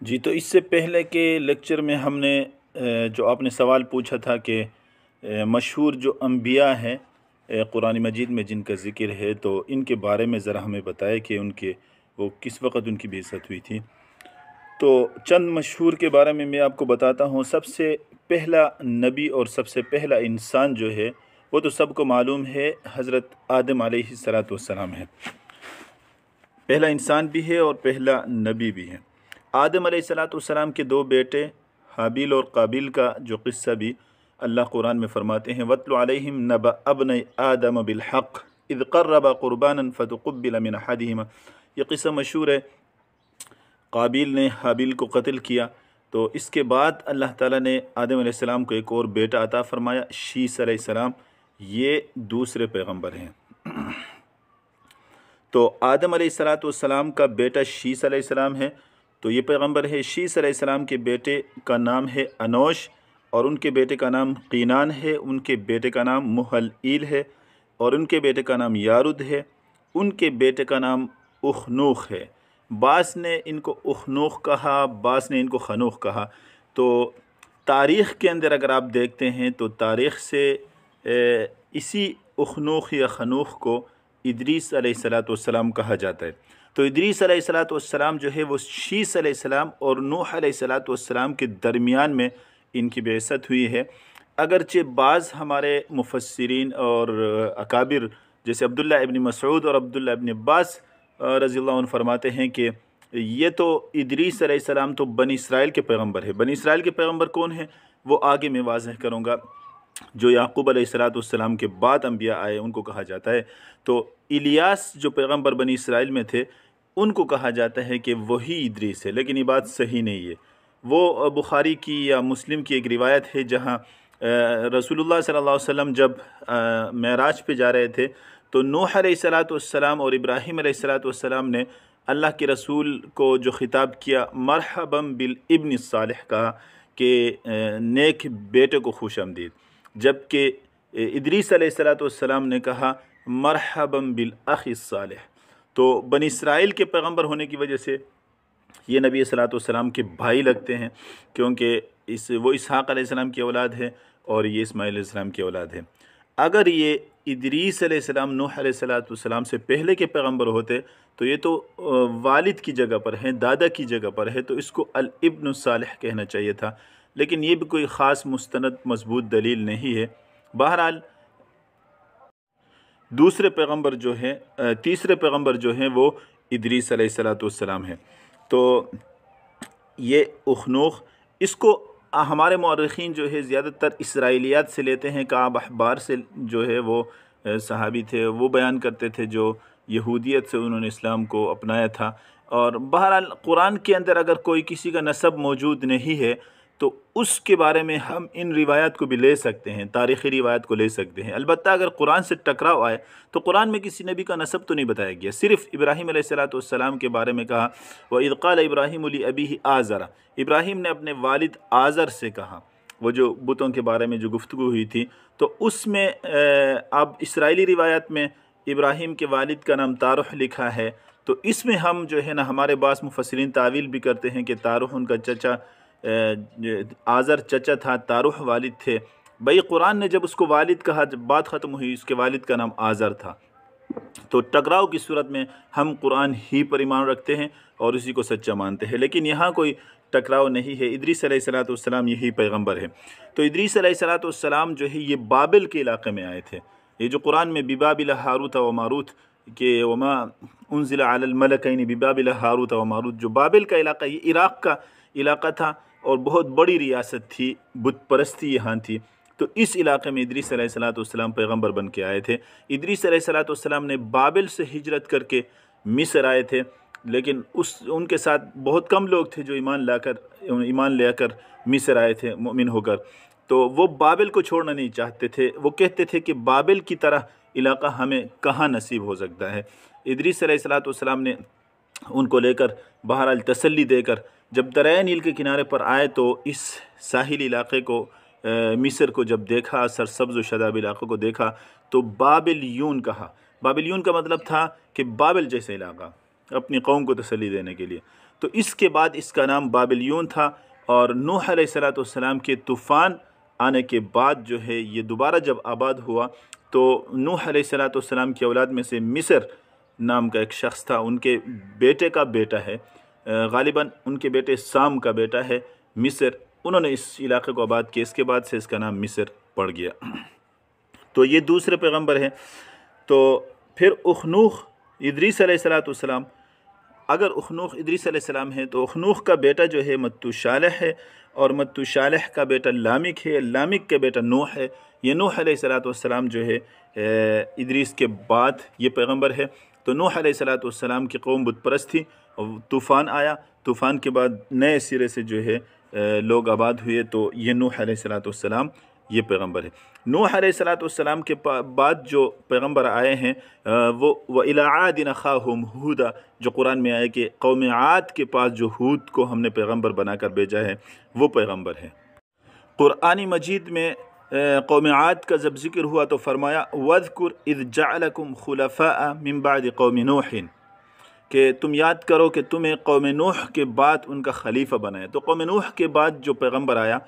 جی، تو اس سے پہلے کے لیکچر میں ہم نے جو آپ نے سوال پوچھا تھا کہ مشہور جو انبیاء ہیں قرآن مجید میں جن کا ذکر ہے، تو ان کے بارے میں ذرا ہمیں بتائے کہ وہ کس وقت ان کی بعثت ہوئی تھی۔ تو چند مشہور کے بارے میں آپ کو بتاتا ہوں۔ سب سے پہلا نبی اور سب سے پہلا انسان جو ہے وہ تو سب کو معلوم ہے، حضرت آدم علیہ السلام ہے۔ پہلا انسان بھی ہے اور پہلا نبی بھی ہے۔ آدم علیہ السلام کے دو بیٹے حابیل اور قابیل کا جو قصہ بھی اللہ قرآن میں فرماتے ہیں، وَاتْلُ عَلَيْهِمْ نَبَأَ ابْنَيْ آدَمَ بِالْحَقِّ اِذْ قَرَّبَا قُرْبَانًا فَتُقُبِّلَ مِنْ أَحَدِهِمَا۔ یہ قصہ مشہور ہے، قابیل نے حابیل کو قتل کیا، تو اس کے بعد اللہ تعالیٰ نے آدم علیہ السلام کو ایک اور بیٹا عطا فرمایا، شیس علیہ السلام۔ یہ دوسرے پیغمبر ہیں۔ تو آدم علیہ السلام کا بیٹا شیس علیہ السلام ہے، تو یہ پیغمبر ہے۔ شیس علیہ السلام کے بیٹے کا نام ہے انوش، اور ان کے بیٹے کا نام قینان ہے، ان کے بیٹے کا نام محلئیل ہے، اور ان کے بیٹے کا نام یارد ہے، ان کے بیٹے کا نام اخنوخ ہے۔ بعض نے ان کو اخنوخ کہا، بعض نے ان کو خنوخ کہا۔ تو تاریخ کے اندر اگر آپ دیکھتے ہیں تو تاریخ سے اسی اخنوخ یا خنوخ کو ادریس علیہ السلام کہا جاتا ہے۔ تو ادریس علیہ السلام جو ہے وہ شیس علیہ السلام اور نوح علیہ السلام کے درمیان میں ان کی بعثت ہوئی ہے۔ اگرچہ بعض ہمارے مفسرین اور اکابر جیسے عبداللہ ابن مسعود اور عبداللہ ابن عباس رضی اللہ عنہ فرماتے ہیں کہ یہ تو ادریس علیہ السلام تو بنی اسرائیل کے پیغمبر ہے۔ بنی اسرائیل کے پیغمبر کون ہیں وہ آگے میں واضح کروں گا۔ جو یعقوب علیہ السلام کے بعد انبیاء آئے ان کو کہا جاتا ہے۔ تو الیاس جو پیغمبر بنی اسرائیل میں تھے ان کو کہا جاتا ہے کہ وہی ادریس ہے، لیکن یہ بات صحیح نہیں ہے۔ وہ بخاری کی یا مسلم کی ایک روایت ہے جہاں رسول اللہ صلی اللہ علیہ وسلم جب معراج پہ جا رہے تھے تو نوح علیہ السلام اور ابراہیم علیہ السلام نے اللہ کے رسول کو جو خطاب کیا، مرحبا بالابن الصالح، کہا کہ نیک بیٹے کو خوش آمدید، جبکہ ادریس علیہ السلام نے کہا مرحبا بالاخ الصالح۔ تو بنی اسرائیل کے پیغمبر ہونے کی وجہ سے یہ نبی صلی اللہ علیہ وسلم کے بھائی لگتے ہیں، کیونکہ وہ اسحاق علیہ السلام کی اولاد ہے اور یہ اسماعیل علیہ السلام کی اولاد ہے۔ اگر یہ ادریس علیہ السلام نوح علیہ السلام سے پہلے کے پیغمبر ہوتے تو یہ تو والد کی جگہ پر ہیں، دادا کی جگہ پر ہے، تو اس کو الابن الصالح کہنا چاہیے تھا، لیکن یہ بھی کوئی خاص مستند مضبوط دلیل نہیں ہے۔ بہرحال دوسرے پیغمبر جو ہیں، تیسرے پیغمبر جو ہیں وہ ادریس علیہ السلام ہیں۔ تو یہ اخنوخ، اس کو ہمارے مورخین جو ہے زیادہ تر اسرائیلیات سے لیتے ہیں۔ کعب احبار سے جو ہے وہ صحابی تھے، وہ بیان کرتے تھے جو یہودیت سے انہوں نے اسلام کو اپنایا تھا۔ اور بہرحال قرآن کے اندر اگر کوئی کسی کا نسب موجود نہیں ہے تو اس کے بارے میں ہم ان روایات کو بھی لے سکتے ہیں، تاریخی روایت کو لے سکتے ہیں۔ البتہ اگر قرآن سے ٹکراؤ آئے تو قرآن میں کسی نبی کا نسب تو نہیں بتایا گیا، صرف ابراہیم علیہ السلام کے بارے میں کہا، وَإِذْ قَالَ إِبْرَاهِيمُ لِأَبِيهِ آزَرَ، ابراہیم نے اپنے والد آزر سے کہا، وہ جو بتوں کے بارے میں جو گفتگو ہوئی تھی۔ تو اس میں اب اسرائیلی روایت میں ابراہیم کے والد کا نام تارح لکھا ہے، تو اس میں ہم جو ہے نا ہمارے بعض مفسرین تعویل بھی کرتے ہیں کہ تارح ان کا چچا، آزر چچا تھا، تارح والد تھے۔ بھئی قرآن نے جب اس کو والد کہا، جب بات ختم ہوئی، اس کے والد کا نام آزر تھا۔ تو ٹکراؤ کی صورت میں ہم قرآن ہی پر ایمان رکھتے ہیں اور اسی کو سچا مانتے ہیں، لیکن یہاں کوئی ٹکراؤ نہیں ہے۔ ادریس علیہ السلام یہی پیغمبر ہے۔ تو ادریس علیہ السلام جو ہے یہ بابل کے علاقے میں آئے تھے۔ یہ جو قرآن میں ببابل ہاروت و ماروت کہ وما انزل علی الملکین ببابل ہاروت و ماروت، جو بابل کا علاقہ، یہ عراق کا علاقہ تھا اور بہت بڑی ریاست تھی، بت پرستی یہاں تھی۔ تو اس علاقے میں ادریس علیہ السلام پیغمبر بن کے آئے تھے۔ ادریس علیہ السلام نے بابل سے ہجرت کر کے مصر آئے تھے، لیکن ان کے ساتھ بہت کم لوگ تھے جو ایمان لے کر مصر آئے تھے مومن ہو کر۔ تو وہ بابل کو چھوڑنا نہیں چاہتے تھے، وہ کہتے تھے کہ بابل کی طرح علاقہ ہمیں کہاں نصیب ہو سکتا ہے۔ ادریس علیہ السلام نے ان کو لے کر بہرحال تسلی دے کر جب دریائے نیل کے کنارے پر آئے تو اس ساحلی علاقے کو، مصر کو جب دیکھا، سرسبز و شاداب علاقے کو دیکھا تو بابلیون کہا۔ بابلیون کا مطلب تھا کہ بابل جیسے علاقہ، اپنی قوم کو تسلی دینے کے لیے۔ تو اس کے بعد اس کا نام بابلیون تھا، اور نوح علیہ السلام کے طوفان آنے کے بعد جو ہے یہ دوبارہ جب آباد ہوا تو نوح علیہ السلام کی اولاد میں سے مصر نام کا ایک شخص تھا، ان کے بیٹے کا بیٹا ہے، غالباً ان کے بیٹے سام کا بیٹا ہے مصر، انہوں نے اس علاقے کو آباد کیا، اس کے بعد سے اس کا نام مصر پڑ گیا۔ تو یہ دوسرے پیغمبر ہیں۔ تو پھر اخنوخ ادریس علیہ السلام، اگر اخنوخ ادریس علیہ السلام ہے تو اخنوخ کا بیٹا جو ہے متوشالح ہے، اور متوشالح کا بیٹا لامک ہے، لامک کا بیٹا نوح ہے۔ یہ نوح علیہ السلام جو ہے ادریس کے بعد یہ پیغمبر ہے۔ تو نوح علیہ السلام کی قوم بت پرست تھی، طوفان آیا، طوفان کے بعد نئے سرے سے جو ہے لوگ آباد ہوئے، تو یہ نوح علیہ السلام یہ پیغمبر ہے۔ نوح علیہ السلام کے بعد جو پیغمبر آئے ہیں وہ وَإِلَىٰ عَادٍ أَخَاهُمْ هُودًا، جو قرآن میں آئے کہ قوم عاد کے پاس جو ہود کو ہم نے پیغمبر بنا کر بھیجا ہے وہ پیغمبر ہے۔ قرآن مجید میں قوم عاد کا جب ذکر ہوا تو فرمایا وَاذْكُرْ إِذْ جَعَلَكُمْ خُلَفَاءَ مِن بَعْدِ قَوْمِ نُوحٍ، کہ تم یاد کرو کہ تمہیں قوم نوح کے بعد ان کا خلیفہ بنایا۔ تو قوم نوح کے بعد جو پیغمبر آیا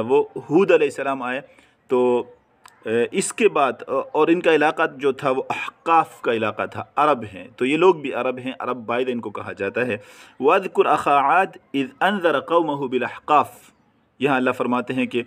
وہ ہود علیہ السلام آئے، تو اس کے بعد اور ان کا علاقہ جو تھا وہ احقاف کا علاقہ تھا، عرب ہیں، تو یہ لوگ بھی عرب ہیں، عرب باید ان کو کہا جاتا ہے۔ وَاذْكُرْ أَخَا عَادٍ إِذْ أَنذَرَ قَوْمَهُ بِالْأَحْقَافِ، یہاں اللہ فرماتے ہیں کہ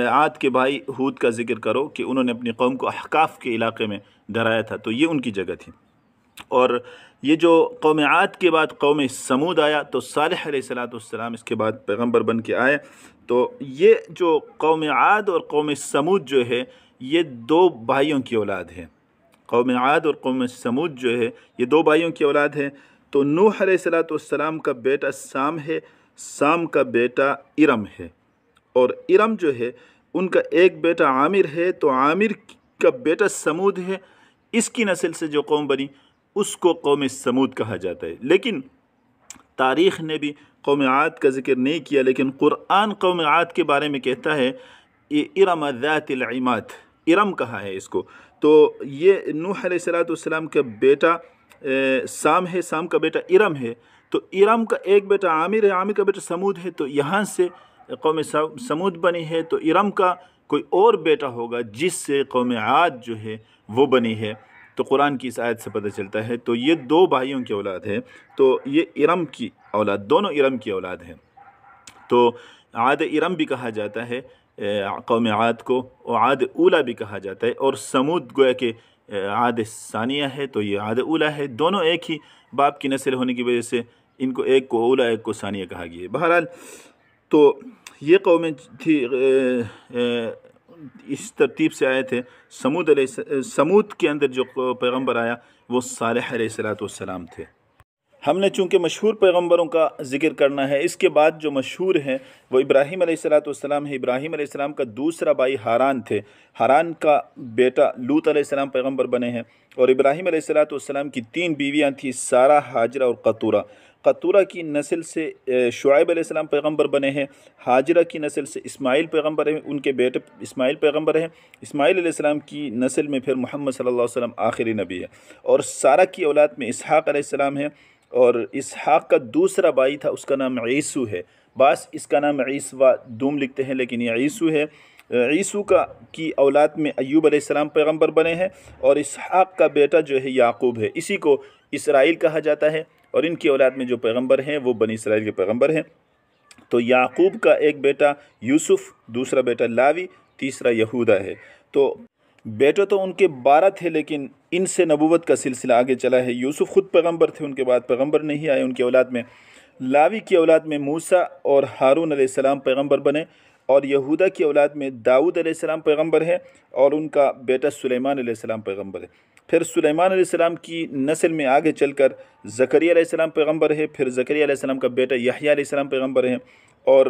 عاد کے بھائی ہود کا ذکر کرو کہ انہوں نے اپنی قوم کو احقاف کے علاقے میں ڈرایا تھا، تو یہ ان کی جگہ تھی۔ اور یہ جو قوم عاد کے بعد قوم سمود آیا تو صالح علیہ السلام اس کے بعد پیغمبر بن کے آئے۔ تو یہ جو قوم عاد اور قوم سمود جو ہے یہ دو بھائیوں کی اولاد ہے، قوم عاد اور قوم سمود جو ہے یہ دو بھائیوں کی اولاد ہے۔ تو نوح علیہ السلام کا بیٹا سام ہے، سام کا بیٹا ارم ہے، اور ارم جو ہے ان کا ایک بیٹا عامر ہے، تو عامر کا بیٹا سمود ہے، اس کی نسل سے جو قوم بنی اس کو قوم سمود کہا جاتا ہے۔ لیکن تاریخ نے بھی قوم عاد کا ذکر نہیں کیا، لیکن قرآن قوم عاد کے بارے میں کہتا ہے یہ ارم ذات العماد، ارم کہا ہے اس کو۔ تو یہ نوح علیہ السلام کا بیٹا سام ہے، سام کا بیٹا ارم ہے، تو ارم کا ایک بیٹا عامر ہے، عامر کا بیٹا سمود ہے، تو یہاں سے قوم سمود بنی ہے۔ تو ارم کا کوئی اور بیٹا ہوگا جس سے قوم عاد جو ہے وہ بنی ہے، تو قرآن کی اس آیت سے پتہ چلتا ہے۔ تو یہ دو بھائیوں کی اولاد ہے، تو یہ ارم کی اولاد، دونوں ارم کی اولاد ہیں۔ تو عاد ارم بھی کہا جاتا ہے قوم عاد کو، اور عاد اولا بھی کہا جاتا ہے، اور سمود گویا کہ عاد ثانیہ ہے، تو یہ عاد اولا ہے، دونوں ایک ہی باپ کی نسل ہونے کی وجہ سے ان کو ایک کو اولا ایک کو ثانیہ کہا گیا ہے۔ بہرحال تو یہ قومیں تھی، اس ترتیب سے آئے تھے۔ سمود کے اندر جو پیغمبر آیا وہ صالح علیہ السلام تھے۔ ہم نے چونکہ مشہور پیغمبروں کا ذکر کرنا ہے، اس کے بعد جو مشہور ہیں وہ ابراہیم علیہ السلام ہے۔ ابراہیم علیہ السلام کا دوسرا بھائی ہاران تھے، ہاران کا بیٹا لوط علیہ السلام پیغمبر بنے ہیں، اور ابراہیم علیہ السلام کی 3 بیویاں تھیں، سارہ، ہاجرہ اور قطورہ۔ قطورہ کی نسل سے شعیب علیہ السلام پیغمبر بنے ہیں، ہاجرہ کی نسل سے اسماعیل پیغمبر ہیں، ان کے بیٹے اسماعیل پیغمبر ہیں، اسماعیل علیہ السلام کی نسل میں پھر محمد صلی اللہ علیہ وسلم آخری نبی ہے، اور سارہ کی اولاد میں اسحاق علیہ السلام ہے، اور اسحاق کا دوسرا بھائی تھا، اس کا نام عیسو ہے، بعض اس کا نام عیسوا دوم لکھتے ہیں لیکن یہ عیسو ہے۔ عیسو کی اولاد میں ایوب علیہ السلام پیغمبر بنے ہیں، اور اسحاق کا بیٹا جو ہے یعقوب ہے، اسی کو اسرائیل کہا جاتا ہے، اور ان کی اولاد میں جو پیغمبر ہیں وہ بنی اسرائیل کے پیغمبر ہیں۔ تو یعقوب کا ایک بیٹا یوسف، دوسرا بیٹا لاوی، تیسرا یہودا ہے۔ تو بیٹے تو ان کے 12 تھے، لیکن ان سے نبوت کا سلسلہ آگے چلا ہے۔ یوسف خود پیغمبر تھے، ان کے بعد پیغمبر نہیں آئے ان کی اولاد میں۔ لاوی کی اولاد میں موسیٰ اور ہارون علیہ السلام پیغمبر بنے، اور یہودا کی اولاد میں داؤد علیہ السلام پیغمبر ہے، اور ان کا بیٹا سلیمان علیہ السلام پیغمبر ہے۔ پھر سلیمان علیہ السلام کی نسل میں آگے چل کر زکریا علیہ السلام پیغمبر ہے، پھر زکریا علیہ السلام کا بیٹا یحییٰ علیہ السلام پیغمبر ہے، اور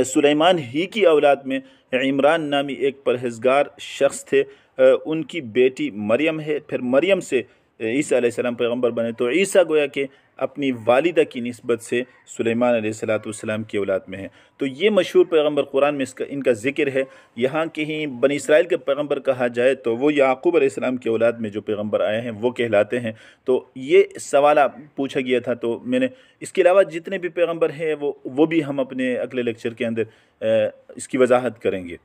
سلیمان ہی کی اولاد میں عمران نامی ایک پرہیزگار شخص تھے، ان کی بیٹی مریم ہے، پھر مریم سے عیسیٰ علیہ السلام پیغمبر بنے تو عیسیٰ گویا کہ اپنی والدہ کی نسبت سے سلیمان علیہ السلام کی اولاد میں ہے۔ تو یہ مشہور پیغمبر قرآن میں ان کا ذکر ہے۔ یہاں کہیں بنی اسرائیل کے پیغمبر کہا جائے تو وہ یعقوب علیہ السلام کی اولاد میں جو پیغمبر آئے ہیں وہ کہلاتے ہیں۔ تو یہ سوال پوچھا گیا تھا، تو میں نے اس کے علاوہ جتنے بھی پیغمبر ہیں وہ بھی ہم اپنے اگلے لیکچر کے اندر اس کی وضاحت کریں گے۔